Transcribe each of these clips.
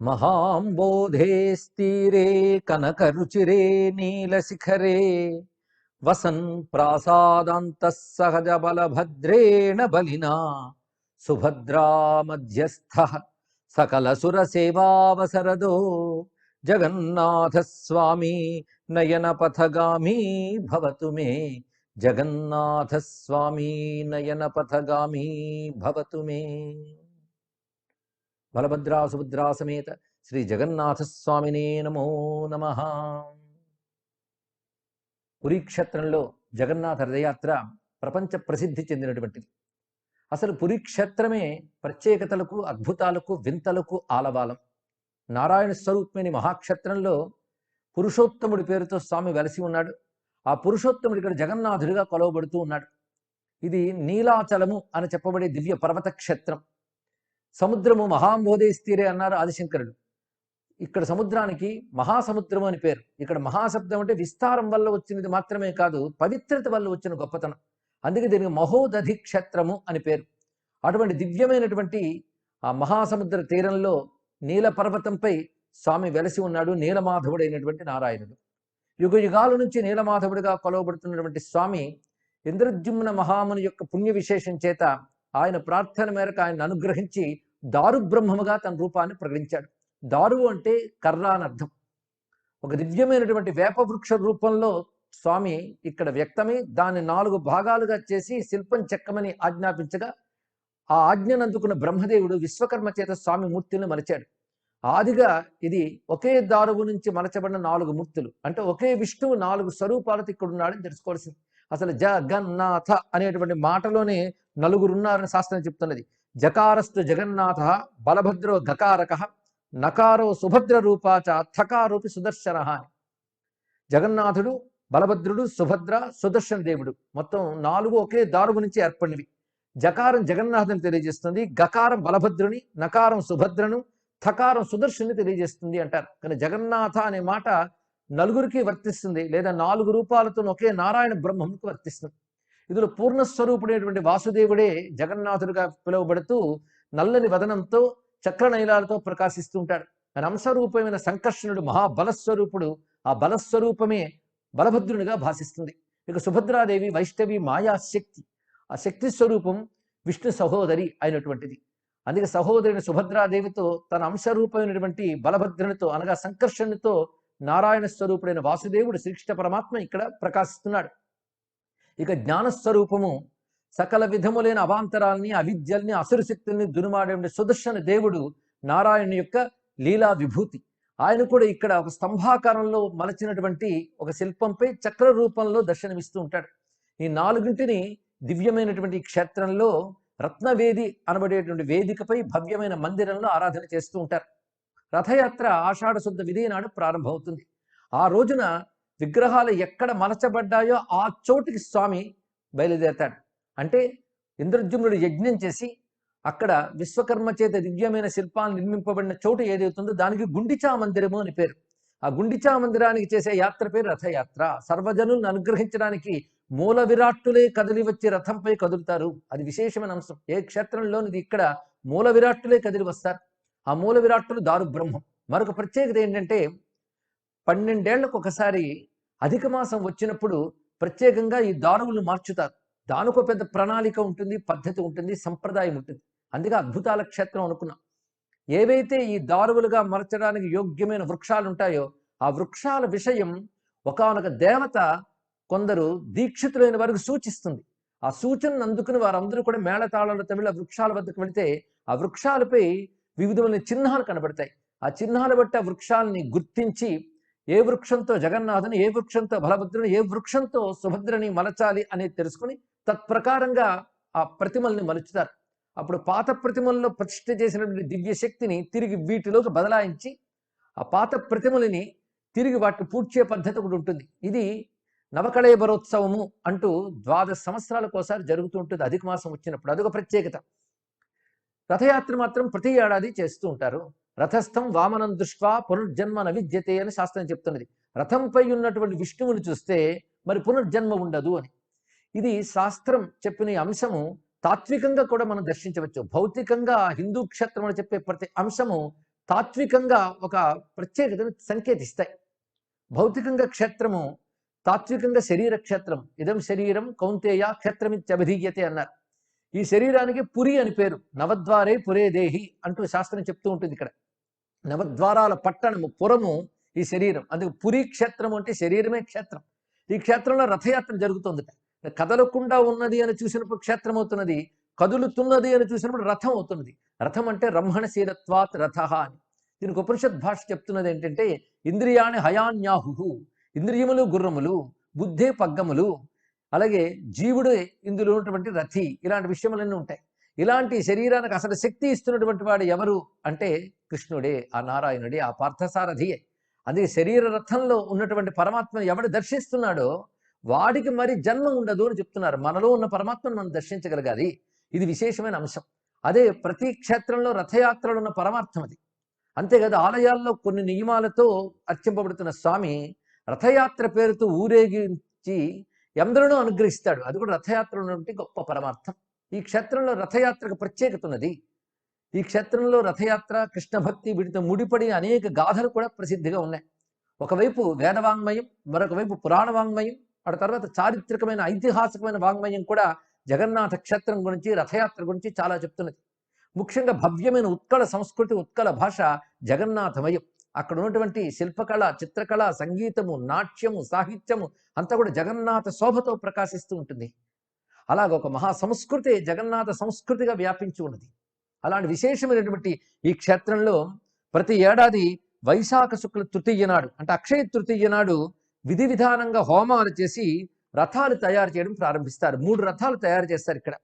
మహాంబోధే స్థిరే కనకరుచిరే నీలశిఖరే వసన్ ప్రాసాదాంతః సహజ బలభద్రేణ బలినా సుభద్రా మధ్యస్థః సకల సురసేవావసరదో జగన్నాథ స్వామి నయన పథగామీ భవతు మే. జగన్నాథ స్వామి నయన పథగామీ భవతు మే. బలభద్రా సుభద్రా సమేత శ్రీ జగన్నాథ స్వామినే నమో నమః. పురీక్షేత్రంలో జగన్నాథ రథయాత్ర ప్రపంచ ప్రసిద్ధి చెందినటువంటిది. అసలు పురీక్షేత్రమే ప్రత్యేకతలకు, అద్భుతాలకు, వింతలకు ఆలవాలం. నారాయణ స్వరూపమైన మహాక్షేత్రంలో పురుషోత్తముడి పేరుతో స్వామి వెలసి ఉన్నాడు. ఆ పురుషోత్తముడు ఇక్కడ జగన్నాథుడిగా కొలవబడుతూ ఉన్నాడు. ఇది నీలాచలము అని చెప్పబడే దివ్య పర్వత క్షేత్రం. సముద్రము మహాంబోధే స్థిరే అన్నారు ఆదిశంకరుడు. ఇక్కడ సముద్రానికి మహాసముద్రము అని పేరు. ఇక్కడ మహాశబ్దం అంటే విస్తారం వల్ల వచ్చినది మాత్రమే కాదు, పవిత్రత వల్ల వచ్చిన గొప్పతనం. అందుకే దీనికి మహోదధి క్షేత్రము అని పేరు. అటువంటి దివ్యమైనటువంటి ఆ మహాసముద్ర తీరంలో నీల పర్వతంపై స్వామి వెలసి ఉన్నాడు. నీలమాధవుడైనటువంటి నారాయణుడు. యుగ యుగాల నుంచి నీలమాధవుడిగా కొలవబడుతున్నటువంటి స్వామి ఇంద్రద్యుమ్న మహాముని యొక్క పుణ్య విశేషం చేత ఆయన ప్రార్థన మేరకు ఆయన అనుగ్రహించి దారు బ్రహ్మముగా తన రూపాన్ని ప్రకటించాడు. దారువు అంటే కర్ర అని అర్థం. ఒక దివ్యమైనటువంటి వేప వృక్ష రూపంలో స్వామి ఇక్కడ వ్యక్తమై దాన్ని 4 భాగాలుగా చేసి శిల్పం చెక్కమని ఆజ్ఞాపించగా ఆ ఆజ్ఞను అందుకున్న బ్రహ్మదేవుడు విశ్వకర్మ చేత స్వామి మూర్తులను మలిచాడు. ఆదిగా ఇది ఒకే దారువు నుంచి మలచబడిన 4 మూర్తులు. అంటే ఒకే విష్ణువు 4 స్వరూపాలతో ఇక్కడ ఉన్నాడని తెలుసుకోవాల్సింది. అసలు జగన్నాథ అనేటువంటి మాటలోనే 4 ఉన్నారని శాస్త్రం చెప్తున్నది. జకారస్తు జగన్నాథ బలభద్రో గకారక నకారో సుభద్ర రూపాచ థకారూపి సుదర్శన అని. జగన్నాథుడు, బలభద్రుడు, సుభద్ర, సుదర్శన దేవుడు మొత్తం 4 ఒకే దారువు నుంచి ఏర్పడినవి. జకారం జగన్నాథుని తెలియజేస్తుంది, గకారం బలభద్రుని, నకారం సుభద్రను, థకారం సుదర్శన్ని తెలియజేస్తుంది అంటారు. కానీ జగన్నాథ అనే మాట 4కి వర్తిస్తుంది, లేదా 4 రూపాలతో ఒకే నారాయణ బ్రహ్మంకు వర్తిస్తుంది. ఇందులో పూర్ణస్వరూపుడైనటువంటి వాసుదేవుడే జగన్నాథుడిగా పిలువబడుతూ నల్లని వదనంతో చక్రనైలాలతో ప్రకాశిస్తూ ఉంటాడు. ఆయన అంశరూపమైన సంకర్షణుడు మహాబలస్వరూపుడు. ఆ బలస్వరూపమే బలభద్రునిగా భాషిస్తుంది. ఇక సుభద్రాదేవి వైష్ణవి మాయాశక్తి. ఆ శక్తి స్వరూపం విష్ణు సహోదరి అయినటువంటిది. అందుకే సహోదరిని సుభద్రాదేవితో తన అంశరూపమైనటువంటి బలభద్రునితో అనగా సంకర్షణునితో నారాయణ స్వరూపుడైన వాసుదేవుడు శ్రీకృష్ణ పరమాత్మ ఇక్కడ ప్రకాశిస్తున్నాడు. ఇక జ్ఞానస్వరూపము సకల విధములైన అవాంతరాల్ని, అవిద్యల్ని, అసురు శక్తుల్ని దునుమాడే సుదర్శన దేవుడు నారాయణ యొక్క లీలా విభూతి. ఆయన కూడా ఇక్కడ ఒక స్తంభాకారంలో మలచినటువంటి ఒక శిల్పంపై చక్ర రూపంలో దర్శనమిస్తూ ఉంటాడు. ఈ 4ంటిని దివ్యమైనటువంటి క్షేత్రంలో రత్నవేది అనబడేటువంటి వేదికపై భవ్యమైన మందిరంలో ఆరాధన చేస్తూ ఉంటారు. రథయాత్ర ఆషాఢ శుద్ధ విధి నాడు ప్రారంభమవుతుంది. ఆ రోజున విగ్రహాలు ఎక్కడ మలచబడ్డాయో ఆ చోటికి స్వామి బయలుదేరతాడు. అంటే ఇంద్రద్యుమ్నుడు యజ్ఞం చేసి అక్కడ విశ్వకర్మ చేత దివ్యమైన శిల్పాలు నిర్మింపబడిన చోటు ఏదైతుందో దానికి గుండిచా మందిరము అని పేరు. ఆ గుండిచా మందిరానికి చేసే యాత్ర పేరు రథయాత్ర. సర్వజనులను అనుగ్రహించడానికి మూల విరాట్టులే కదిలి వచ్చి రథంపై కదులుతారు. అది విశేషమైన అంశం. ఏ క్షేత్రంలోనిది ఇక్కడ మూల విరాట్టులే కదిలి వస్తారు. ఆ మూల విరాట్టులు దారు బ్రహ్మం. మరొక ప్రత్యేకత ఏంటంటే 12 ఏళ్లకు ఒకసారి అధిక మాసం వచ్చినప్పుడు ప్రత్యేకంగా ఈ దారువులు మార్చుతారు. దానికో పెద్ద ప్రణాళిక ఉంటుంది, పద్ధతి ఉంటుంది, సంప్రదాయం ఉంటుంది. అందుకే అద్భుతాల క్షేత్రం అనుకున్నాం. ఏవైతే ఈ దారువులుగా మలచడానికి యోగ్యమైన వృక్షాలు ఉంటాయో ఆ వృక్షాల విషయం ఒకానొక దేవత కొందరు దీక్షితులైన వారికి సూచిస్తుంది. ఆ సూచనను అందుకుని వారందరూ కూడా మేళతాళాల తమిళ వృక్షాల వద్దకు వెళితే ఆ వృక్షాలపై వివిధమైన చిహ్నాలు కనబడతాయి. ఆ చిహ్నాలు బట్టి ఆ వృక్షాలని గుర్తించి ఏ వృక్షంతో జగన్నాథుని, ఏ వృక్షంతో బలభద్రుని, ఏ వృక్షంతో సుభద్రని మలచాలి అనేది తెలుసుకుని తత్ప్రకారంగా ఆ ప్రతిమల్ని మలుచుతారు. అప్పుడు పాత ప్రతిమల్లో ప్రతిష్ఠ చేసినటువంటి దివ్య శక్తిని తిరిగి వీటిలోకి బదలాయించి ఆ పాత ప్రతిమలని తిరిగి వాటిని పూడ్చే పద్ధతి ఒకటి ఉంటుంది. ఇది నవకళేబరోత్సవము అంటూ 12 సంవత్సరాలకోసారి జరుగుతూ ఉంటుంది అధిక మాసం వచ్చినప్పుడు. అదొక ప్రత్యేకత. రథయాత్ర మాత్రం ప్రతి ఏడాది చేస్తూ ఉంటారు. రథస్థం వామనం దృష్ట్వా పునర్జన్మ నవిద్యతే అని శాస్త్రం చెప్తున్నది. రథంపై ఉన్నటువంటి విష్ణువుని చూస్తే మరి పునర్జన్మ ఉండదు అని. ఇది శాస్త్రం చెప్పిన అంశము తాత్వికంగా కూడా మనం దర్శించవచ్చు. భౌతికంగా హిందూ క్షేత్రంలో చెప్పే ప్రతి అంశము తాత్వికంగా ఒక ప్రత్యేకతను సంకేతిస్తాయి. భౌతికంగా క్షేత్రము, తాత్వికంగా శరీర క్షేత్రం. ఇదం శరీరం కౌంతేయ క్షేత్రమిత్యభిధీయతే అన్నారు. ఈ శరీరానికి పురి అని పేరు. నవద్వారే పురే దేహి అంటూ శాస్త్రం చెప్తూ ఉంటుంది. ఇక్కడ నవద్వారాల పట్టణము, పురము ఈ శరీరం. అందుకు పురి క్షేత్రం అంటే శరీరమే క్షేత్రం. ఈ క్షేత్రంలో రథయాత్ర జరుగుతుంది. కదలకుండా ఉన్నది అని చూసినప్పుడు క్షేత్రం అవుతున్నది, కదులుతున్నది అని చూసినప్పుడు రథం అవుతున్నది. రథం అంటే బ్రహ్మణశీలత్వాత్ రథ అని. దీనికి ఉపనిషత్ భాష చెప్తున్నది ఏంటంటే, ఇంద్రియాణి హయాన్యాహు, ఇంద్రియములు గుర్రములు, బుద్ధే పగ్గములు, అలాగే జీవుడు ఇందులో ఉన్నటువంటి రథి, ఇలాంటి విషయములన్నీ ఉంటాయి. ఇలాంటి శరీరానికి అసలు శక్తి ఇస్తున్నటువంటి వాడు ఎవరు అంటే కృష్ణుడే, ఆ నారాయణుడే, ఆ పార్థసారథియే. అదే శరీర రథంలో ఉన్నటువంటి పరమాత్మను ఎవడు దర్శిస్తున్నాడో వాడికి మరి జన్మ ఉండదు అని చెప్తున్నారు. మనలో ఉన్న పరమాత్మను మనం దర్శించగలగాలి. ఇది విశేషమైన అంశం. అదే ప్రతి క్షేత్రంలో రథయాత్రలో ఉన్న పరమార్థం అది. అంతేకాదు, ఆలయాల్లో కొన్ని నియమాలతో అర్చింపబడుతున్న స్వామి రథయాత్ర పేరుతో ఊరేగించి ఎందరినో అనుగ్రహిస్తాడు. అది కూడా రథయాత్రలో నుండి గొప్ప పరమార్థం. ఈ క్షేత్రంలో రథయాత్రకు ప్రత్యేకత ఉన్నది. ఈ క్షేత్రంలో రథయాత్ర, కృష్ణ భక్తి, వీటితో ముడిపడి అనేక గాథలు కూడా ప్రసిద్ధిగా ఉన్నాయి. ఒకవైపు వేదవాంగ్మయం, మరొక వైపు పురాణ వాంగ్మయం, ఆ తర్వాత చారిత్రకమైన ఐతిహాసికమైన వాంగ్మయం కూడా జగన్నాథ క్షేత్రం గురించి, రథయాత్ర గురించి చాలా చెప్తున్నది. ముఖ్యంగా భవ్యమైన ఉత్కళ సంస్కృతి, ఉత్కళ భాష జగన్నాథమయం. అక్కడ ఉన్నటువంటి శిల్పకళ, చిత్రకళ, సంగీతము, నాట్యము, సాహిత్యము అంతా కూడా జగన్నాథ శోభతో ప్రకాశిస్తూ ఉంటుంది. అలాగ ఒక మహా సంస్కృతి జగన్నాథ సంస్కృతిగా వ్యాపించి ఉన్నది. అలాంటి విశేషమైనటువంటి ఈ క్షేత్రంలో ప్రతి ఏడాది వైశాఖ శుక్ల తృతీయ నాడు, అంటే అక్షయ తృతీయ నాడు విధి విధానంగా హోమాలు చేసి రథాలు తయారు చేయడం ప్రారంభిస్తారు. 3 రథాలు తయారు చేస్తారు ఇక్కడ.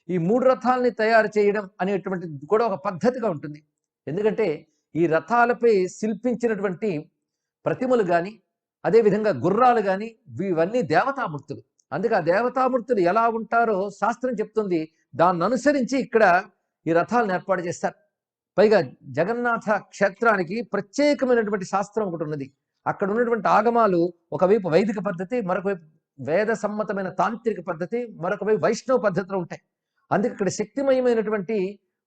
ఈ 3 రథాలని తయారు చేయడం అనేటువంటిది కూడా ఒక పద్ధతిగా ఉంటుంది. ఎందుకంటే ఈ రథాలపై శిల్పించినటువంటి ప్రతిమలు కానీ, అదేవిధంగా గుర్రాలు కానీ, ఇవన్నీ దేవతామూర్తులు. అందుకే ఆ దేవతామూర్తులు ఎలా ఉంటారో శాస్త్రం చెప్తుంది. దాన్ని అనుసరించి ఇక్కడ ఈ రథాలను ఏర్పాటు చేస్తారు. పైగా జగన్నాథ క్షేత్రానికి ప్రత్యేకమైనటువంటి శాస్త్రం ఒకటి ఉన్నది. అక్కడ ఉన్నటువంటి ఆగమాలు ఒకవైపు వైదిక పద్ధతి, మరొక వైపు వేద సమ్మతమైన తాంత్రిక పద్ధతి, మరొక వైపు వైష్ణవ పద్ధతిలో ఉంటాయి. అందుకే ఇక్కడ శక్తిమయమైనటువంటి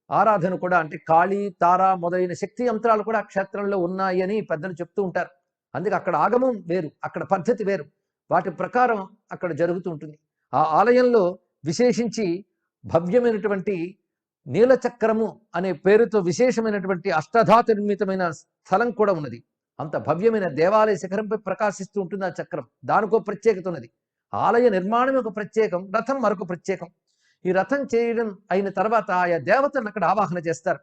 ఆరాధన కూడా, అంటే కాళీ, తార మొదలైన శక్తి యంత్రాలు కూడా క్షేత్రంలో ఉన్నాయి అని పెద్దలు చెప్తూ ఉంటారు. అందుకే అక్కడ ఆగమం వేరు, అక్కడ పద్ధతి వేరు, వాటి ప్రకారం అక్కడ జరుగుతూ ఉంటుంది. ఆ ఆలయంలో విశేషించి భవ్యమైనటువంటి నీలచక్రము అనే పేరుతో విశేషమైనటువంటి అష్టధాతు నిర్మితమైన స్థలం కూడా ఉన్నది. అంత భవ్యమైన దేవాలయ శిఖరంపై ప్రకాశిస్తూ ఉంటుంది ఆ చక్రం. దానికో ప్రత్యేకత ఉన్నది. ఆలయ నిర్మాణం ఒక ప్రత్యేకం, రథం మరొక ప్రత్యేకం. ఈ రథం చేయడం అయిన తర్వాత ఆయా దేవతలను అక్కడ ఆవాహన చేస్తారు.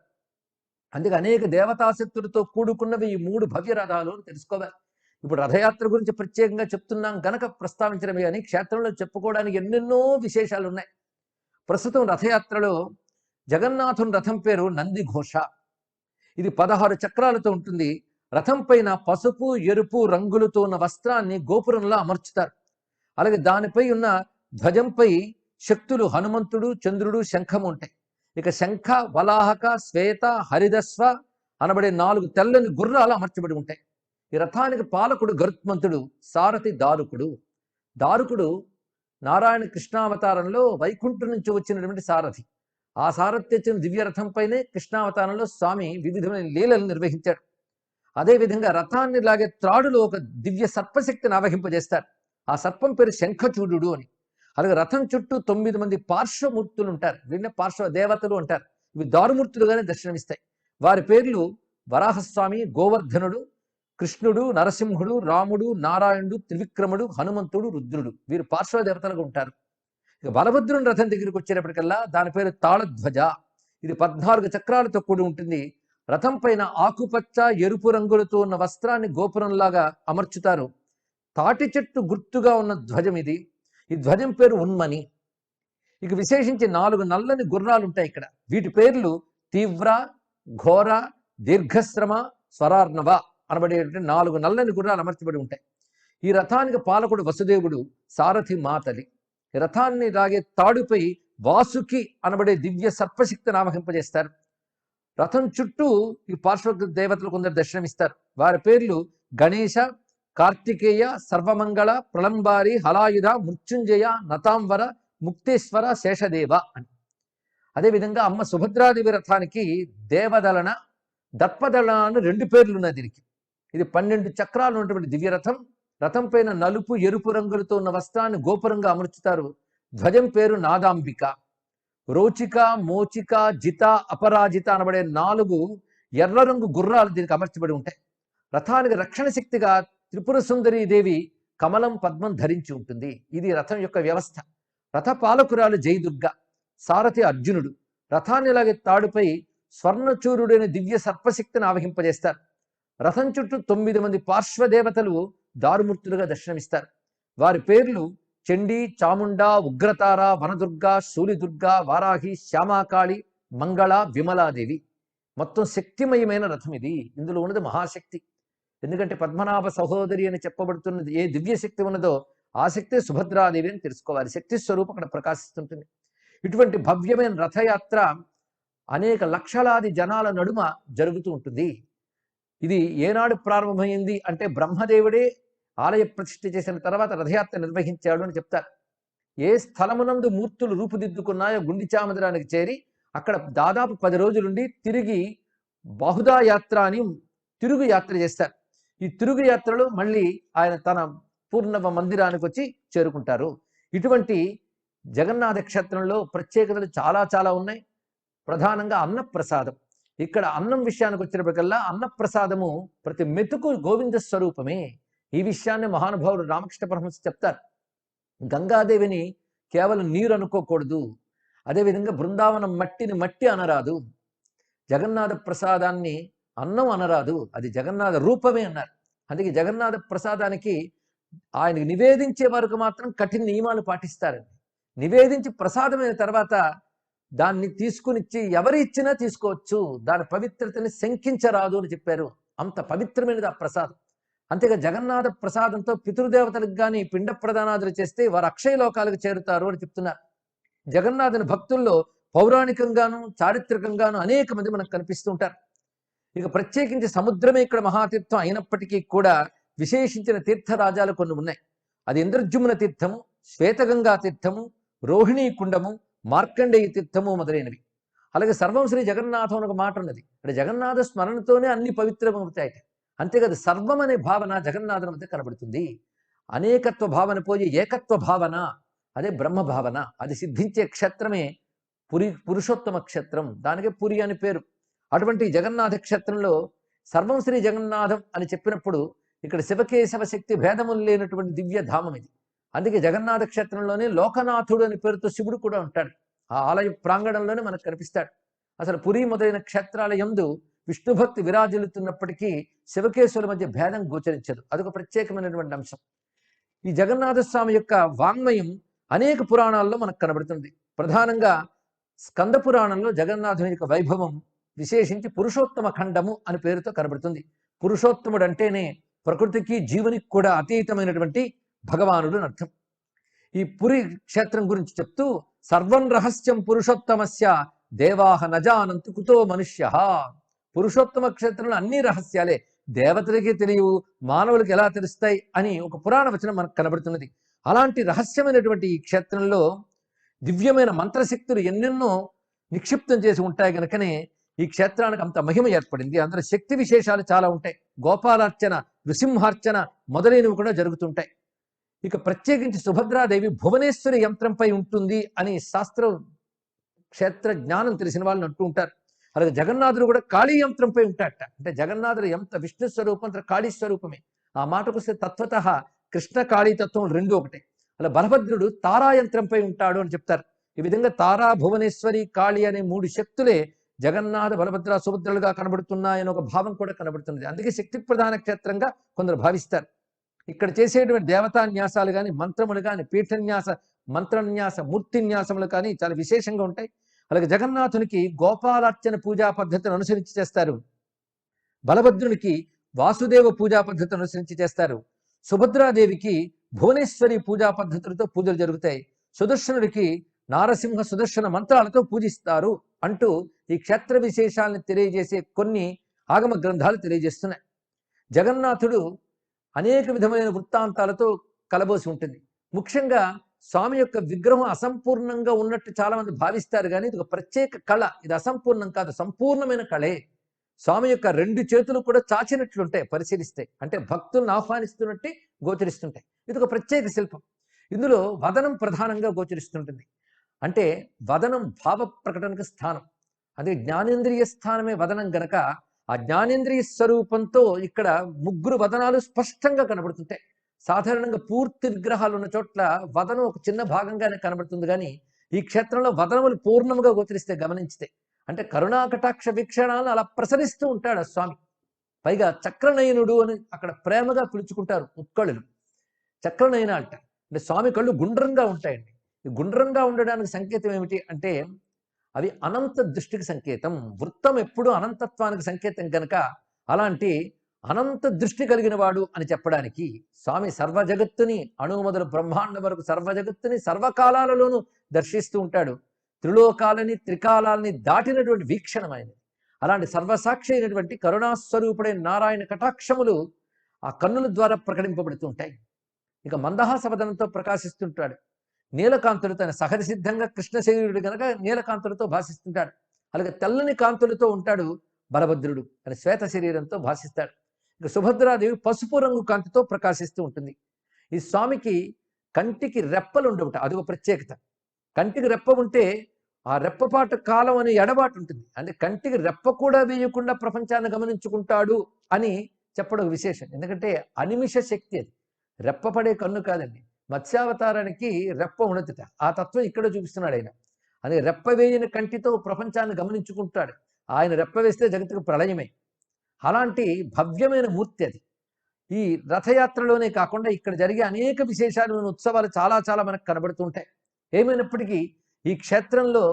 అందుకే అనేక దేవతాశక్తులతో కూడుకున్నవి ఈ 3 భవ్య రథాలు అని తెలుసుకోవాలి. ఇప్పుడు రథయాత్ర గురించి ప్రత్యేకంగా చెప్తున్నాం గనక ప్రస్తావించడమే కానీ క్షేత్రంలో చెప్పుకోవడానికి ఎన్నెన్నో విశేషాలు ఉన్నాయి. ప్రస్తుతం రథయాత్రలో జగన్నాథుని రథం పేరు నందిఘోష. ఇది 16 చక్రాలతో ఉంటుంది. రథం పైన పసుపు, ఎరుపు రంగులతో ఉన్న వస్త్రాన్ని గోపురంలో అమర్చుతారు. అలాగే దానిపై ఉన్న ధ్వజంపై శక్తులు హనుమంతుడు, చంద్రుడు, శంఖము ఉంటాయి. ఇక శంఖ, వలాహక, శ్వేత, హరిదస్వ అనబడే 4 తెల్లని గుర్రాలు అమర్చబడి ఉంటాయి. ఈ రథానికి పాలకుడు గరుత్మంతుడు, సారథి దారుకుడు. దారుకుడు నారాయణ కృష్ణావతారంలో వైకుంఠం నుంచి వచ్చినటువంటి సారథి. ఆ సారథి తెచ్చిన దివ్య రథంపైనే కృష్ణావతారంలో స్వామి వివిధమైన లీలలు నిర్వహించాడు. అదేవిధంగా రథాన్ని లాగే త్రాడులో ఒక దివ్య సర్పశక్తిని ఆవహింపజేస్తారు. ఆ సర్పం పేరు శంఖచూడు అని. అలాగే రథం చుట్టూ 9 మంది పార్శ్వమూర్తులు ఉంటారు. వీళ్ళని పార్శ్వ దేవతలు అంటారు. ఇవి దారుమూర్తులుగానే దర్శనమిస్తాయి. వారి పేర్లు వరాహస్వామి, గోవర్ధనుడు, కృష్ణుడు, నరసింహుడు, రాముడు, నారాయణుడు, త్రివిక్రముడు, హనుమంతుడు, రుద్రుడు. వీరు పార్శ్వ దేవతలుగా ఉంటారు. ఇక బలభద్రుని రథం దగ్గరికి వచ్చేటప్పటికల్లా దాని పేరు తాళధ్వజ. ఇది 14 చక్రాలతో కూడి ఉంటుంది. రథం పైన ఆకుపచ్చ, ఎరుపు రంగులతో ఉన్న వస్త్రాన్ని గోపురంలాగా అమర్చుతారు. తాటి చెట్టు గుర్తుగా ఉన్న ధ్వజం ఇది. ఈ ధ్వజం పేరు ఉన్మని. ఇక విశేషించి 4 నల్లని గుర్రాలు ఉంటాయి ఇక్కడ. వీటి పేర్లు తీవ్ర, ఘోర, దీర్ఘశ్రమ, స్వరార్ణవ అనబడేటువంటి 4 నల్లని గుర్రాలు అమర్చబడి ఉంటాయి. ఈ రథానికి పాలకుడు వసుదేవుడు, సారథి మాతలి. ఈ రథాన్ని లాగే తాడుపై వాసుకి అనబడే దివ్య సర్పశక్తిని ఆవహింపజేస్తారు. రథం చుట్టూ ఈ పార్శ్వ దేవతలు కొందరు దర్శనమిస్తారు. వారి పేర్లు గణేశ, కార్తికేయ, సర్వమంగళ, ప్రళంబారి, హలాయుధ, మృత్యుంజయ, నతాంబర, ముక్తేశ్వర, శేషదేవ అని. అదేవిధంగా అమ్మ సుభద్రాదేవి రథానికి దేవదలన, దర్పదళ అని 2 పేర్లు ఉన్నాయి దీనికి. ఇది 12 చక్రాలు ఉన్నటువంటి దివ్యరథం. రథం పైన నలుపు ఎరుపు రంగులతో ఉన్న వస్త్రాన్ని గోపురంగా అమర్చుతారు. ధ్వజం పేరు నాదాంబిక. రోచిక, మోచిక, జిత, అపరాజిత అనబడే 4 ఎర్ర రంగు గుర్రాలు దీనికి అమర్చబడి ఉంటాయి. రథానికి రక్షణ శక్తిగా త్రిపుర సుందరీ దేవి కమలం పద్మం ధరించి ఉంటుంది. ఇది రథం యొక్క వ్యవస్థ. రథ పాలకురాలు జయదుర్గ, సారథి అర్జునుడు. రథాన్ని లాగే తాడుపై స్వర్ణచూరుడైన దివ్య సర్పశక్తిని ఆవహింపజేస్తారు. రథం చుట్టూ 9 మంది పార్శ్వదేవతలు దారుమూర్తులుగా దర్శనమిస్తారు. వారి పేర్లు చండీ, చాముండ, ఉగ్రతార, వనదుర్గ, శూలిదుర్గ, వారాహి, శ్యామాకాళి, మంగళ, విమలాదేవి. మొత్తం శక్తిమయమైన రథం ఇది. ఇందులో ఉన్నది మహాశక్తి. ఎందుకంటే పద్మనాభ సహోదరి అని చెప్పబడుతున్నది ఏ దివ్య శక్తి ఉన్నదో ఆ శక్తి సుభద్రాదేవి అని తెలుసుకోవాలి. శక్తి స్వరూపం అక్కడ ప్రకాశిస్తుంటుంది. ఇటువంటి భవ్యమైన రథయాత్ర అనేక లక్షలాది జనాల నడుమ జరుగుతూ ఉంటుంది. ఇది ఏనాడు ప్రారంభమైంది అంటే బ్రహ్మదేవుడే ఆలయ ప్రతిష్ఠ చేసిన తర్వాత రథయాత్ర నిర్వహించాడు అని చెప్తారు. ఏ స్థలమునందు మూర్తులు రూపుదిద్దుకున్నాయో గుండిచా మందిరానికి చేరి అక్కడ దాదాపు 10 రోజులుండి తిరిగి బహుదా యాత్ర అని తిరుగు యాత్ర చేస్తారు. ఈ తిరుగు యాత్రలో మళ్ళీ ఆయన తన పూర్ణవ మందిరానికి వచ్చి చేరుకుంటారు. ఇటువంటి జగన్నాథ క్షేత్రంలో ప్రత్యేకతలు చాలా చాలా ఉన్నాయి. ప్రధానంగా అన్నప్రసాదం. ఇక్కడ అన్నం విషయానికి వచ్చినప్పటికల్లా అన్నప్రసాదము ప్రతి మెతుకు గోవింద స్వరూపమే. ఈ విషయాన్ని మహానుభావుడు రామకృష్ణ పరమహంస చెప్తారు. గంగాదేవిని కేవలం నీరు అనుకోకూడదు. అదేవిధంగా బృందావనం మట్టిని మట్టి అనరాదు. జగన్నాథ ప్రసాదాన్ని అన్నం అనరాదు. అది జగన్నాథ రూపమే అన్నారు. అందుకే జగన్నాథ ప్రసాదానికి ఆయనకి నివేదించే వరకు మాత్రం కఠిన నియమాలు పాటిస్తారు. నివేదించి ప్రసాదమైన తర్వాత దాన్ని తీసుకునిచ్చి ఎవరు ఇచ్చినా తీసుకోవచ్చు. దాని పవిత్రతని శంకించరాదు అని చెప్పారు. అంత పవిత్రమైనది ఆ ప్రసాదం. అంతేగా జగన్నాథ ప్రసాదంతో పితృదేవతలకు కానీ పిండ ప్రదానాదులు చేస్తే వారు అక్షయ లోకాలకు చేరుతారు అని చెప్తున్నారు. జగన్నాథుని భక్తుల్లో పౌరాణికంగాను చారిత్రకంగాను అనేక మంది మనకు కనిపిస్తుంటారు. ఇక ప్రత్యేకించి సముద్రమే ఇక్కడ మహాతీర్థం అయినప్పటికీ కూడా విశేషించిన తీర్థరాజాలు కొన్ని ఉన్నాయి. అది ఇంద్రజుమ్న తీర్థము, శ్వేతగంగా తీర్థము, రోహిణీ కుండము, మార్కండేయ తీర్థము మొదలైనవి. అలాగే సర్వం శ్రీ జగన్నాథం అని ఒక మాట ఉన్నది. అంటే జగన్నాథ స్మరణతోనే అన్ని పవిత్రమవుతాయి. అంతేకాదు సర్వం అనే భావన జగన్నాథుని మధ్య కనబడుతుంది. అనేకత్వ భావన పోయి ఏకత్వ భావన, అదే బ్రహ్మ భావన. అది సిద్ధించే క్షేత్రమే పురుషోత్తమ క్షేత్రం. దానికే పురి అని పేరు. అటువంటి జగన్నాథ క్షేత్రంలో సర్వం శ్రీ జగన్నాథం అని చెప్పినప్పుడు ఇక్కడ శివకేశవ శక్తి భేదములు లేనటువంటి దివ్య ధామం ఇది. అందుకే జగన్నాథ క్షేత్రంలోనే లోకనాథుడు అనే పేరుతో శివుడు కూడా ఉంటాడు. ఆ ఆలయ ప్రాంగణంలోనే మనకు కనిపిస్తాడు. అసలు పురి మొదలైన క్షేత్రాల యందు విష్ణుభక్తి విరాజిల్లుతున్నప్పటికీ శివకేశవుల మధ్య భేదం గోచరించదు. అదొక ప్రత్యేకమైనటువంటి అంశం. ఈ జగన్నాథ స్వామి యొక్క వాంగ్మయం అనేక పురాణాల్లో మనకు కనబడుతుంది. ప్రధానంగా స్కంద పురాణంలో జగన్నాథుని యొక్క వైభవం విశేషించి పురుషోత్తమ ఖండము అని పేరుతో కనబడుతుంది. పురుషోత్తముడు అంటేనే ప్రకృతికి జీవునికి కూడా అతీతమైనటువంటి భగవానుడు అని అర్థం. ఈ పురి క్షేత్రం గురించి చెప్తూ సర్వం రహస్యం పురుషోత్తమస్య దేవాహ నజానంతు కుతో మనుష్య. పురుషోత్తమ క్షేత్రంలో అన్ని రహస్యాలే. దేవతలకి తెలియవు, మానవులకి ఎలా తెలుస్తాయి అని ఒక పురాణ వచనం మనకు కనబడుతున్నది. అలాంటి రహస్యమైనటువంటి ఈ క్షేత్రంలో దివ్యమైన మంత్రశక్తులు ఎన్నెన్నో నిక్షిప్తం చేసి ఉంటాయి కనుకనే ఈ క్షేత్రానికి అంత మహిమ ఏర్పడింది. అందులో శక్తి విశేషాలు చాలా ఉంటాయి. గోపాలార్చన, నృసింహార్చన మొదలైనవి కూడా జరుగుతుంటాయి. ఇక ప్రత్యేకించి సుభద్రాదేవి భువనేశ్వరి యంత్రంపై ఉంటుంది అని శాస్త్రం క్షేత్ర జ్ఞానం తెలిసిన వాళ్ళని అంటూ ఉంటారు. అలాగే జగన్నాథుడు కూడా కాళీ యంత్రంపై ఉంటాడట. అంటే జగన్నాథుడు ఎంత విష్ణు స్వరూపం, అంత కాళీ స్వరూపమే. ఆ మాటకు వస్తే తత్వత కృష్ణ కాళీ తత్వం రెండు ఒకటే. అలా బలభద్రుడు తారాయంత్రంపై ఉంటాడు అని చెప్తారు. ఈ విధంగా తారా, భువనేశ్వరి, కాళీ అనే 3 శక్తులే జగన్నాథ, బలభద్ర, సుభద్రలుగా కనబడుతున్నాయని ఒక భావం కూడా కనబడుతున్నది. అందుకే శక్తి ప్రధాన క్షేత్రంగా కొందరు భావిస్తారు. ఇక్కడ చేసేటువంటి దేవతాన్యాసాలు కానీ, మంత్రములు కానీ, పీఠన్యాస, మంత్రన్యాస, మూర్తిన్యాసములు కానీ చాలా విశేషంగా ఉంటాయి. అలాగే జగన్నాథునికి గోపాలార్చన పూజా పద్ధతిని అనుసరించి చేస్తారు. బలభద్రునికి వాసుదేవ పూజా పద్ధతిని అనుసరించి చేస్తారు. సుభద్రాదేవికి భువనేశ్వరి పూజా పద్ధతులతో పూజలు జరుగుతాయి. సుదర్శనుడికి నారసింహ సుదర్శన మంత్రాలతో పూజిస్తారు అంటూ ఈ క్షేత్ర విశేషాలను తెలియజేసే కొన్ని ఆగమ గ్రంథాలు తెలియజేస్తున్నాయి. జగన్నాథుడు అనేక విధమైన వృత్తాంతాలతో కలబోసి ఉంటుంది. ముఖ్యంగా స్వామి యొక్క విగ్రహం అసంపూర్ణంగా ఉన్నట్టు చాలా మంది భావిస్తారు. కానీ ఇది ఒక ప్రత్యేక కళ. ఇది అసంపూర్ణం కాదు, సంపూర్ణమైన కళే. స్వామి యొక్క 2 చేతులు కూడా చాచినట్లుంటాయి పరిశీలిస్తే. అంటే భక్తులను ఆహ్వానిస్తున్నట్టే గోచరిస్తుంటాయి. ఇది ఒక ప్రత్యేక శిల్పం. ఇందులో వదనం ప్రధానంగా గోచరిస్తుంటుంది. అంటే వదనం భావ ప్రకటనకు స్థానం. అదే జ్ఞానేంద్రియ స్థానమే వదనం గనక ఆ జ్ఞానేంద్రియ స్వరూపంతో ఇక్కడ 3 వదనాలు స్పష్టంగా కనబడుతుంటాయి. సాధారణంగా పూర్తి విగ్రహాలు ఉన్న చోట్ల వదనం ఒక చిన్న భాగంగానే కనబడుతుంది కానీ ఈ క్షేత్రంలో వదనములు పూర్ణముగా గోచరిస్తే గమనించితే అంటే కరుణాకటాక్ష వీక్షణాలను అలా ప్రసరిస్తూ ఉంటాడు ఆ స్వామి. పైగా చక్రనయనుడు అని అక్కడ ప్రేమగా పిలుచుకుంటారు ఉత్కళులు. చక్రనయన అంట అంటే స్వామి కళ్ళు గుండ్రంగా ఉంటాయండి. ఈ గుండ్రంగా ఉండడానికి సంకేతం ఏమిటి అంటే అవి అనంత దృష్టికి సంకేతం. వృత్తం ఎప్పుడూ అనంతత్వానికి సంకేతం గనక అలాంటి అనంత దృష్టి కలిగిన వాడు అని చెప్పడానికి స్వామి సర్వ జగత్తుని అణువు మొదలు బ్రహ్మాండం వరకు సర్వ జగత్తుని సర్వకాలాలలోనూ దర్శిస్తూ ఉంటాడు. త్రిలోకాలని త్రికాలాలని దాటినటువంటి వీక్షణమైనది. అలాంటి సర్వసాక్షి అయినటువంటి కరుణాస్వరూపుడైన నారాయణ కటాక్షములు ఆ కన్నుల ద్వారా ప్రకటింపబడుతూ ఉంటాయి. ఇక మందహాసవదనంతో ప్రకాశిస్తుంటాడు. నీలకాంతులతో ఆయన సహజ సిద్ధంగా కృష్ణ శరీరుడు కనుక నీలకాంతులతో భాషిస్తుంటాడు. అలాగే తెల్లని కాంతులతో ఉంటాడు బలభద్రుడు అని శ్వేత శరీరంతో భాషిస్తాడు. ఇక సుభద్రాదేవి పసుపు రంగు కాంతితో ప్రకాశిస్తూ ఉంటుంది. ఈ స్వామికి కంటికి రెప్పలు ఉండవుట, అదొక ప్రత్యేకత. కంటికి రెప్ప ఉంటే ఆ రెప్పపాటు కాలం అనే ఎడబాటు ఉంటుంది. అంటే కంటికి రెప్ప కూడా వేయకుండా ప్రపంచాన్ని గమనించుకుంటాడు అని చెప్పడం విశేషం. ఎందుకంటే అనిమిష శక్తి అది, రెప్పపడే కన్ను కాదండి. మత్స్యావతారానికి రెప్ప ఉండదుట, ఆ తత్వం ఇక్కడ చూపిస్తున్నాడు ఆయన. అదే రెప్ప వేయని కంటితో ప్రపంచాన్ని గమనించుకుంటాడు. ఆయన రెప్ప వేస్తే జగత్తుకు ప్రళయమే. అలాంటి భవ్యమైన మూర్తి అది. ఈ రథయాత్రలోనే కాకుండా ఇక్కడ జరిగే అనేక విశేషాలు ఉత్సవాలు చాలా చాలా మనకు కనబడుతుంటాయి. ఏమైనప్పటికీ ఈ క్షేత్రంలో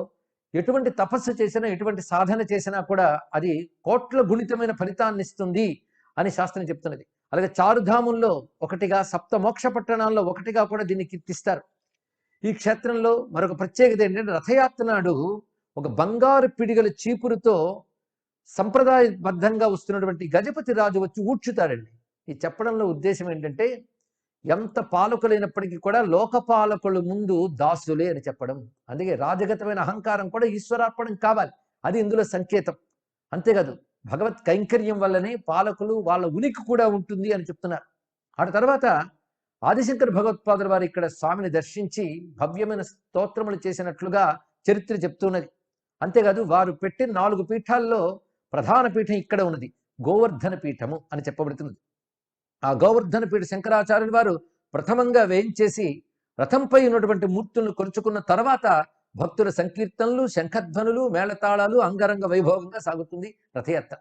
ఎటువంటి తపస్సు చేసినా ఎటువంటి సాధన చేసినా కూడా అది కోట్ల గుణితమైన ఫలితాన్ని ఇస్తుంది అని శాస్త్రం చెప్తున్నది. అలాగే చారుధాముల్లో ఒకటిగా, సప్త మోక్ష పట్టణాల్లో ఒకటిగా కూడా దీన్ని కీర్తిస్తారు. ఈ క్షేత్రంలో మరొక ప్రత్యేకత ఏంటంటే రథయాత్ర నాడు ఒక బంగారు పిడిగల చీపురుతో సంప్రదాయబద్ధంగా వస్తున్నటువంటి గజపతి రాజు వచ్చి ఊడ్చుతాడండి. ఈ చెప్పడంలో ఉద్దేశం ఏంటంటే ఎంత పాలకులైనప్పటికీ కూడా లోకపాలకుల ముందు దాసులే అని చెప్పడం. అందుకే రాజగతమైన అహంకారం కూడా ఈశ్వరార్పణం కావాలి, అది ఇందులో సంకేతం. అంతేకాదు భగవత్ కైంకర్యం వల్లనే పాలకులు వాళ్ళ ఉనికి కూడా ఉంటుంది అని చెప్తున్నారు. ఆ తర్వాత ఆదిశంకర భగవత్పాదుల వారు ఇక్కడ స్వామిని దర్శించి భవ్యమైన స్తోత్రములు చేసినట్లుగా చరిత్ర చెప్తున్నది. అంతేకాదు వారు పెట్టిన 4 పీఠాల్లో ప్రధాన పీఠం ఇక్కడ ఉన్నది, గోవర్ధన పీఠము అని చెప్పబడుతున్నది. ఆ గోవర్ధన పీఠ శంకరాచార్యుల వారు ప్రథమంగా వేయించేసి రథంపై ఉన్నటువంటి మూర్తులను కొలుచుకున్న తర్వాత భక్తుల సంకీర్తనలు, శంఖధ్వనులు, మేళతాళాలు అంగరంగ వైభవంగా సాగుతుంది రథయాత్ర.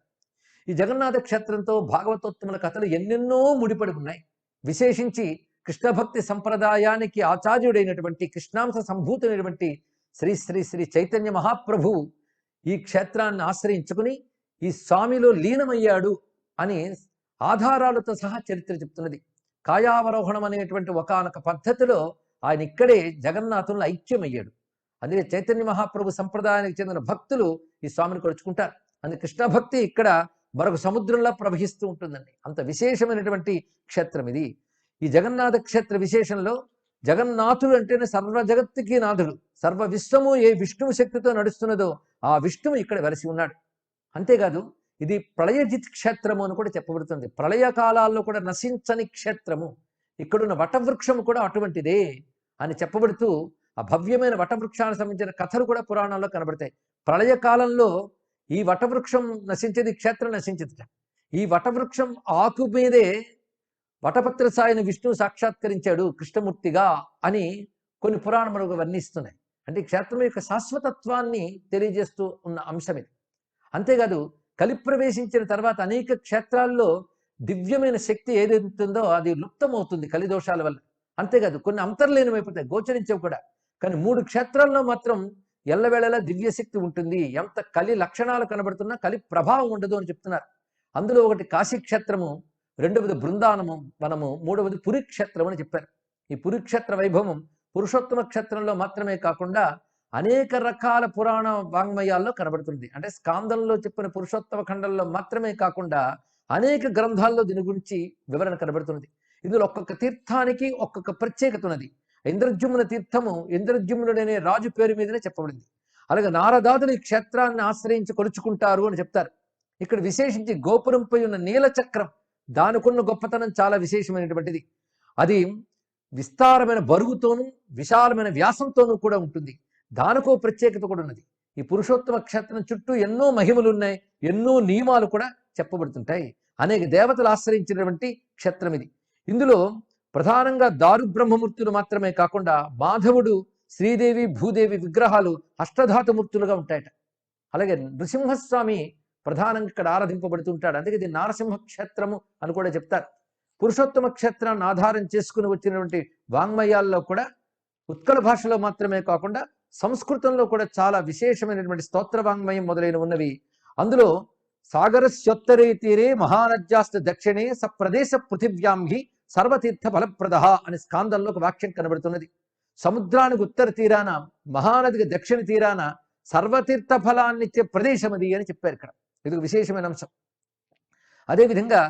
ఈ జగన్నాథ క్షేత్రంతో భాగవతోత్తముల కథలు ఎన్నెన్నో ముడిపడి ఉన్నాయి. విశేషించి కృష్ణ భక్తి సంప్రదాయానికి ఆచార్యుడైనటువంటి కృష్ణాంశ సంభూతుడైనటువంటి శ్రీ శ్రీ శ్రీ చైతన్య మహాప్రభు ఈ క్షేత్రాన్ని ఆశ్రయించుకుని ఈ స్వామిలో లీనమయ్యాడు అని ఆధారాలతో సహా చరిత్ర చెప్తున్నది. కాయావరోహణం అనేటువంటి ఒకానొక పద్ధతిలో ఆయన ఇక్కడే జగన్నాథులను ఐక్యమయ్యాడు. అందుకే చైతన్య మహాప్రభు సంప్రదాయానికి చెందిన భక్తులు ఈ స్వామిని కొలుచుకుంటారు. అందుకే కృష్ణ భక్తి ఇక్కడ మరొక సముద్రంలో ప్రవహిస్తూ ఉంటుందండి. అంత విశేషమైనటువంటి క్షేత్రం ఇది. ఈ జగన్నాథ క్షేత్ర విశేషంలో జగన్నాథుడు అంటేనే సర్వ జగత్తుకి నాథుడు. సర్వ విశ్వము ఏ విష్ణువు శక్తితో నడుస్తున్నదో ఆ విష్ణువు ఇక్కడ వెలసి ఉన్నాడు. అంతేకాదు ఇది ప్రళయజిత్ క్షేత్రము అని కూడా చెప్పబడుతుంది. ప్రళయ కాలాల్లో కూడా నశించని క్షేత్రము. ఇక్కడున్న వటవృక్షము కూడా అటువంటిదే అని చెప్పబడుతూ ఆ భవ్యమైన వటవృక్షానికి సంబంధించిన కథలు కూడా పురాణాల్లో కనబడతాయి. ప్రళయ కాలంలో ఈ వటవృక్షం నశించేది, క్షేత్రం నశించదుట. ఈ వటవృక్షం ఆకు మీదే వటపత్ర సాయిని విష్ణువు సాక్షాత్కరించాడు కృష్ణమూర్తిగా అని కొన్ని పురాణములు వర్ణిస్తున్నాయి. అంటే ఈ క్షేత్రం యొక్క శాశ్వతత్వాన్ని తెలియజేస్తూ ఉన్న అంశం ఇది. అంతేకాదు కలి ప్రవేశించిన తర్వాత అనేక క్షేత్రాల్లో దివ్యమైన శక్తి ఏదైతుందో అది లుప్తమవుతుంది కలిదోషాల వల్ల. అంతేకాదు కొన్ని అంతర్లీనమైపోతాయి, గోచరించవు కూడా. కానీ 3 క్షేత్రాల్లో మాత్రం ఎల్లవేళలా దివ్యశక్తి ఉంటుంది. ఎంత కలి లక్షణాలు కనబడుతున్నా కలి ప్రభావం ఉండదు అని చెప్తున్నారు. అందులో ఒకటి కాశీక్షేత్రము, రెండవది బృందావనము వనము, మూడవది పురిక్షేత్రం అని చెప్పారు. ఈ పురిక్షేత్ర వైభవం పురుషోత్తమ క్షేత్రంలో మాత్రమే కాకుండా అనేక రకాల పురాణ వాంగ్మయాల్లో కనబడుతుంది. అంటే స్కాందంలో చెప్పిన పురుషోత్తమ ఖండంలో మాత్రమే కాకుండా అనేక గ్రంథాల్లో దీని గురించి వివరణ కనబడుతున్నది. ఇందులో ఒక్కొక్క తీర్థానికి ఒక్కొక్క ప్రత్యేకత ఉన్నది. ఇంద్రజుమ్న తీర్థము ఇంద్రజుమ్నుడనే రాజు పేరు మీదనే చెప్పబడింది. అలాగే నారదాదులు ఈ క్షేత్రాన్ని ఆశ్రయించి కొలుచుకుంటారు అని చెప్తారు. ఇక్కడ విశేషించి గోపురంపై ఉన్న నీల చక్రం, దానికున్న గొప్పతనం చాలా విశేషమైనటువంటిది. అది విస్తారమైన బరువుతోనూ విశాలమైన వ్యాసంతోనూ కూడా ఉంటుంది. దానికో ప్రత్యేకత కూడా ఉన్నది. ఈ పురుషోత్తమ క్షేత్రం చుట్టూ ఎన్నో మహిమలు ఉన్నాయి, ఎన్నో నియమాలు కూడా చెప్పబడుతుంటాయి. అనేక దేవతలు ఆశ్రయించినటువంటి క్షేత్రం ఇది. ఇందులో ప్రధానంగా దారుబ్రహ్మమూర్తులు మాత్రమే కాకుండా మాధవుడు, శ్రీదేవి, భూదేవి విగ్రహాలు అష్టధాతుమూర్తులుగా ఉంటాయట. అలాగే నృసింహస్వామి ప్రధానంగా ఇక్కడ ఆరాధింపబడుతుంటాడు. అందుకే ఇది నారసింహ క్షేత్రము అని కూడా చెప్తారు. పురుషోత్తమ క్షేత్రాన్ని ఆధారం చేసుకుని వచ్చినటువంటి వాంగ్మయాల్లో కూడా ఉత్కళ భాషలో మాత్రమే కాకుండా సంస్కృతంలో కూడా చాలా విశేషమైనటువంటి స్తోత్ర వాంగ్మయం మొదలైన ఉన్నవి. అందులో సాగరస్యోత్తరే తీరే మహానద్యాస్త దక్షిణే సప్రదేశ పృథివ్యాంహి సర్వతీర్థ ఫలప్రద అనే స్కాందంలో ఒక వాక్యం కనబడుతున్నది. సముద్రానికి ఉత్తర తీరాన, మహానదికి దక్షిణ తీరాన సర్వతీర్థ ఫలాన్నిచ్చే ప్రదేశం అది అని చెప్పారు. ఇక్కడ ఇది విశేషమైన అంశం. అదేవిధంగా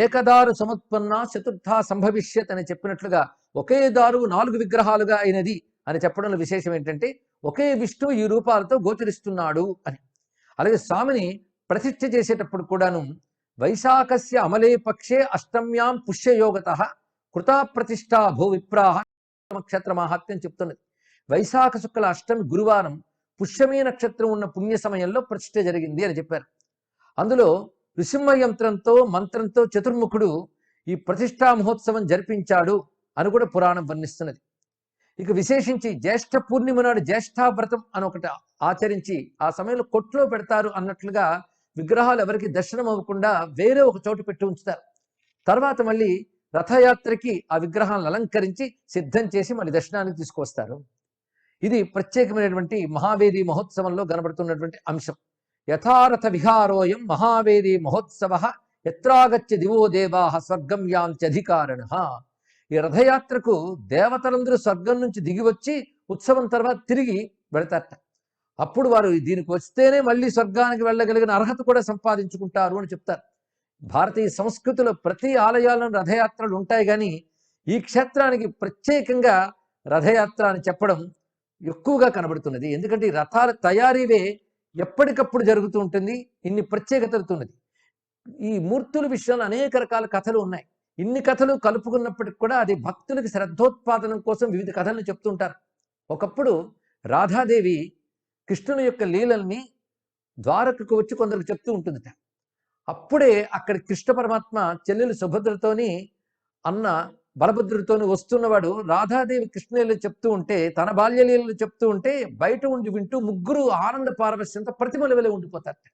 ఏకదారు సముత్పన్న చతుర్థ సంభవిష్యత్ అని చెప్పినట్లుగా ఒకే దారు 4 విగ్రహాలుగా అయినది అని చెప్పడంలో విశేషం ఏంటంటే ఒకే విష్ణు ఈ రూపాలతో గోచరిస్తున్నాడు అని. అలాగే స్వామిని ప్రతిష్ఠ చేసేటప్పుడు కూడాను వైశాఖస్య అమలే పక్షే అష్టమ్యాం పుష్యయోగత కృతా ప్రతిష్ఠా భూ విప్రాహ నక్షత్ర మహాత్మ్యం చెప్తున్నది. వైశాఖ శుక్ల అష్టమి గురువారం పుష్యమీ నక్షత్రం ఉన్న పుణ్య సమయంలో ప్రతిష్ఠ జరిగింది అని చెప్పారు. అందులో నృసింహ యంత్రంతో మంత్రంతో చతుర్ముఖుడు ఈ ప్రతిష్ఠా మహోత్సవం జరిపించాడు అని కూడా పురాణం వర్ణిస్తున్నది. ఇక విశేషించి జ్యేష్ఠ పూర్ణిమ నాడు జ్యేష్ఠావ్రతం అని ఒకటి ఆచరించి ఆ సమయంలో కొట్లో పెడతారు అన్నట్లుగా విగ్రహాలు ఎవరికి దర్శనం అవ్వకుండా వేరే ఒక చోటు పెట్టి ఉంచుతారు. తర్వాత మళ్ళీ రథయాత్రకి ఆ విగ్రహాలను అలంకరించి సిద్ధం చేసి మళ్ళీ దర్శనానికి తీసుకొస్తారు. ఇది ప్రత్యేకమైనటువంటి మహావేది మహోత్సవంలో కనబడుతున్నటువంటి అంశం. యథారథ విహారోయం మహావేది మహోత్సవ ఎత్రాగత్య దివో దేవా స్వర్గం యాంత్యధికారిణ. ఈ రథయాత్రకు దేవతలందరూ స్వర్గం నుంచి దిగి వచ్చి ఉత్సవం తర్వాత తిరిగి వెళతారట. అప్పుడు వారు దీనికి వస్తేనే మళ్ళీ స్వర్గానికి వెళ్ళగలిగిన అర్హత కూడా సంపాదించుకుంటారు అని చెప్తారు. భారతీయ సంస్కృతిలో ప్రతి ఆలయాలను రథయాత్రలు ఉంటాయి, కానీ ఈ క్షేత్రానికి ప్రత్యేకంగా రథయాత్ర అని చెప్పడం ఎక్కువగా కనబడుతున్నది. ఎందుకంటే ఈ రథాల తయారీవే ఎప్పటికప్పుడు జరుగుతూ ఉంటుంది, ఇన్ని ప్రత్యేకతలతో ఉన్నది. ఈ మూర్తుల విషయంలో అనేక రకాల కథలు ఉన్నాయి. ఇన్ని కథలు కలుపుకున్నప్పటికి కూడా అది భక్తులకి శ్రద్ధోత్పాదనం కోసం వివిధ కథలను చెప్తుంటారు. ఒకప్పుడు రాధాదేవి కృష్ణుని యొక్క లీలల్ని ద్వారకకు వచ్చి కొందరికి చెప్తూ ఉంటుందట. అప్పుడే అక్కడ కృష్ణ పరమాత్మ చెల్లెలు సుభద్రతోని అన్న బలభద్రుడితోని వస్తున్నవాడు రాధాదేవి కృష్ణలీలు చెప్తూ ఉంటే, తన బాల్యలీలలు చెప్తూ ఉంటే బయట ఉండి వింటూ ముగ్గురు ఆనంద పారవశ్యంతో ప్రతిమల వెలే ఉండిపోతారట.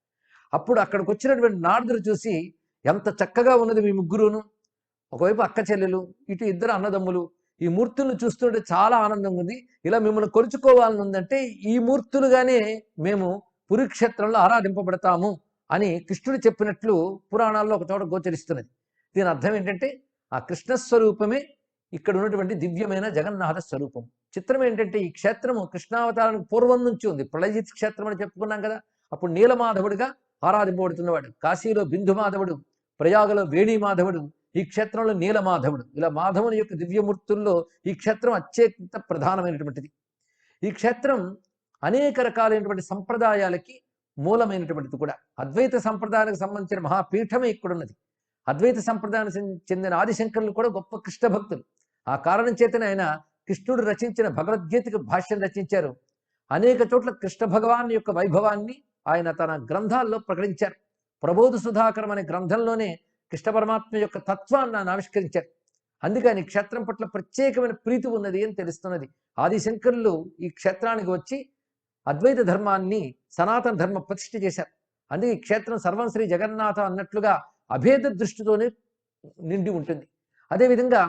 అప్పుడు అక్కడికి వచ్చినటువంటి నారదుడు చూసి, ఎంత చక్కగా ఉన్నది మీ ముగ్గురును, ఒకవైపు అక్క చెల్లెలు, ఇటు ఇద్దరు అన్నదమ్ములు, ఈ మూర్తులను చూస్తుంటే చాలా ఆనందంగా ఉంది, ఇలా మిమ్మల్ని కొలుచుకోవాలని ఉందంటే ఈ మూర్తులుగానే మేము పురుక్షేత్రంలో ఆరాధింపబడతాము అని కృష్ణుడు చెప్పినట్లు పురాణాల్లో ఒక చోట గోచరిస్తున్నది. దీని అర్థం ఏంటంటే ఆ కృష్ణస్వరూపమే ఇక్కడ ఉన్నటువంటి దివ్యమైన జగన్నాథ స్వరూపం. చిత్రం ఏంటంటే ఈ క్షేత్రము కృష్ణావతారానికి పూర్వం నుంచి ఉంది. ప్రళయజిత్ క్షేత్రం అని చెప్పుకున్నాం కదా, అప్పుడు నీలమాధవుడిగా ఆరాధింపబడుతున్నవాడు. కాశీలో బిందుమాధవుడు, ప్రయాగలో వేణీమాధవుడు, ఈ క్షేత్రంలో నీలమాధవుడు. ఇలా మాధవుని యొక్క దివ్యమూర్తుల్లో ఈ క్షేత్రం అత్యంత ప్రధానమైనటువంటిది. ఈ క్షేత్రం అనేక రకాలైనటువంటి సంప్రదాయాలకి మూలమైనటువంటిది కూడా. అద్వైత సంప్రదాయానికి సంబంధించిన మహాపీఠమే ఇక్కడున్నది. అద్వైత సంప్రదాయానికి చెందిన ఆదిశంకరులు కూడా గొప్ప కృష్ణ భక్తులు. ఆ కారణం చేతనే ఆయన కృష్ణుడు రచించిన భగవద్గీతకు భాష్యం రచించారు. అనేక చోట్ల కృష్ణ భగవాన్ యొక్క వైభవాన్ని ఆయన తన గ్రంథాల్లో ప్రకటించారు. ప్రబోధ సుధాకరం అనే గ్రంథంలోనే కృష్ణ పరమాత్మ యొక్క తత్వాన్ని ఆయన ఆవిష్కరించారు. అందుకని క్షేత్రం పట్ల ప్రత్యేకమైన ప్రీతి ఉన్నది అని తెలుస్తున్నది. ఆదిశంకరులు ఈ క్షేత్రానికి వచ్చి అద్వైత ధర్మాన్ని, సనాతన ధర్మ ప్రతిష్ఠ చేశారు. అందుకే ఈ క్షేత్రం సర్వం శ్రీ జగన్నాథ అన్నట్లుగా అభేద దృష్టితోనే నిండి ఉంటుంది. అదేవిధంగా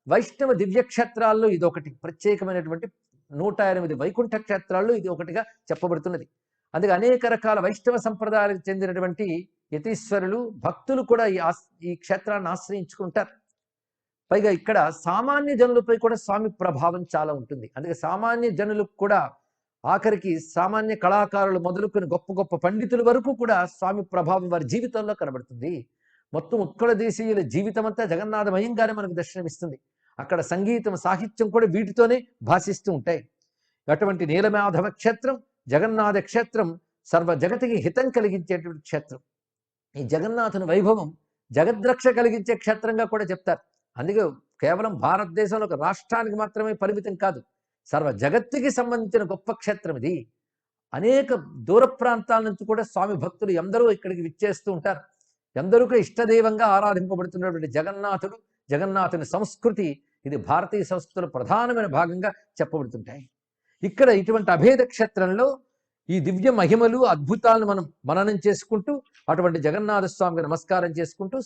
వైష్ణవ దివ్యక్షేత్రాల్లో ఇది ఒకటి ప్రత్యేకమైనటువంటి 108 వైకుంఠ క్షేత్రాల్లో ఇది ఒకటిగా చెప్పబడుతున్నది. అందుకే అనేక రకాల వైష్ణవ సంప్రదాయాలకు చెందినటువంటి యతీశ్వరులు, భక్తులు కూడా ఈ క్షేత్రాన్ని ఆశ్రయించుకుంటారు. పైగా ఇక్కడ సామాన్య జనులపై కూడా స్వామి ప్రభావం చాలా ఉంటుంది. అందుకే సామాన్య జనులకు కూడా, ఆఖరికి సామాన్య కళాకారులు మొదలుకొని గొప్ప గొప్ప పండితుల వరకు కూడా స్వామి ప్రభావం వారి జీవితంలో కనబడుతుంది. మొత్తం ఉత్కళ దేశీయుల జీవితం అంతా జగన్నాథమయంగానే మనకు దర్శనమిస్తుంది. అక్కడ సంగీతం, సాహిత్యం కూడా వీటితోనే భాషిస్తూ ఉంటాయి. అటువంటి నీలమాధవ క్షేత్రం, జగన్నాథ క్షేత్రం సర్వ జగతికి హితం కలిగించేటువంటి క్షేత్రం. ఈ జగన్నాథుని వైభవం జగద్రక్ష కలిగించే క్షేత్రంగా కూడా చెప్తారు. అందుకే కేవలం భారతదేశంలో ఒక రాష్ట్రానికి మాత్రమే పరిమితం కాదు, సర్వ జగత్తుకి సంబంధించిన గొప్ప క్షేత్రం ఇది. అనేక దూర ప్రాంతాల నుంచి కూడా స్వామి భక్తులు ఎందరో ఇక్కడికి విచ్చేస్తూ ఉంటారు. ఎందరూ ఇష్టదైవంగా ఆరాధింపబడుతున్నటువంటి జగన్నాథుడు, జగన్నాథుని సంస్కృతి, ఇది భారతీయ సంస్కృతిలో ప్రధానమైన భాగంగా చెప్పబడుతుంటాయి. ఇక్కడ ఇటువంటి అభేద క్షేత్రంలో ఈ దివ్య మహిమలు అద్భుతాలను మనం మననం చేసుకుంటూ అటువంటి జగన్నాథ స్వామికి నమస్కారం చేసుకుంటూ